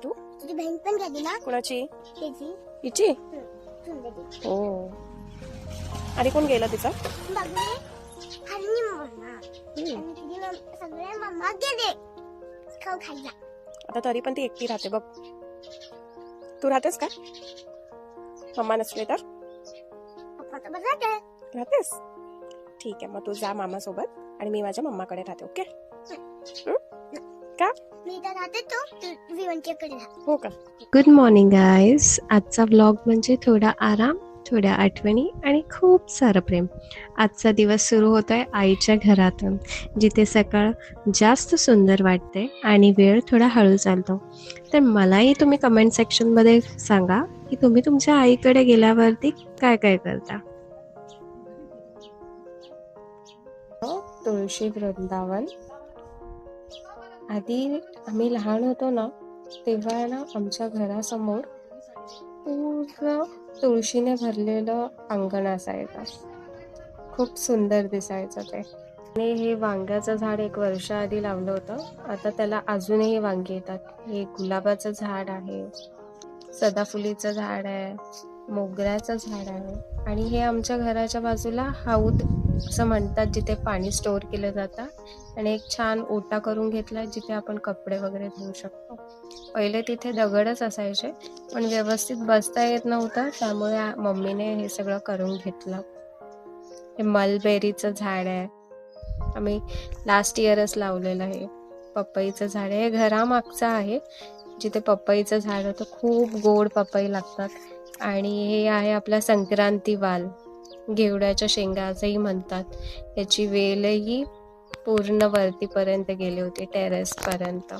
तू? तुझी बहीण पण गेली ना? कोणाची? त्याची. हिची? सुंदरी. हो. आणि कोण गेला तिचा? बघले हरणी मम्मा आणि तुझी सगळे मम्मा गेले खाऊ खायला. आता तरी पण ती एकटी राहते बघ. तू राहतेस का? मम्मा नसले तर पप्पा तर बघा राहतेस? ठीक आहे, मग तू जा मामा सोबत आणि मी माझ्या मम्माकडे राहते. ओके? का? मी तर राहते तू विवंच्याकडे राहा. हो का? Good morning guys. आजचा व्लॉग म्हणजे थोडा आराम, थोड्या आठवणी आणि खूप सारं प्रेम. आजचा दिवस सुरू होतो आहे आईच्या घरातून, जिथे सकाळ जास्त सुंदर वाटते आणि वेळ थोडा हळू चालतो. तर मलाही तुम्ही कमेंट सेक्शनमध्ये सांगा की तुम्ही तुमच्या आईकडे गेल्यावरती काय काय करता. तुळशी वृंदावन. आधी आम्ही लहान होतो ना, तेव्हा ना आमच्या घरासमोर पूर्ण तुळशीने भरलेलं अंगण असायचं. खूप सुंदर दिसायचं ते. आणि हे वांग्याचं झाड 1 वर्ष आधी लावलं होतं. आता त्याला अजूनही वांगी येतात. हे गुलाबाचं झाड आहे, सदाफुलीचं झाड आहे, मोगऱ्याचं झाड आहे आणि हे आमच्या घराच्या बाजूला हौद असं म्हणतात, जिथे पाणी स्टोअर केलं जातं आणि एक छान ओटा करून घेतला जिथे आपण कपडे वगैरे धुवू शकतो. पहिले तिथे दगडच असायचे, पण व्यवस्थित बसता येत नव्हतं, त्यामुळे मम्मीने हे सगळं करून घेतलं. हे मलबेरीचं झाड आहे, आम्ही लास्ट इयरच लावलेलं आहे. पपईचं झाड आहे, हे घरामागचं आहे जिथे पपईचं झाड होतं. खूप गोड पपई लागतात. आणि हे आहे आपला संक्रांती वाल, घेवड्याच्या शेंगा असंही म्हणतात. याची वेलही पूर्ण वरतीपर्यंत गेली होती, टेरेसपर्यंत.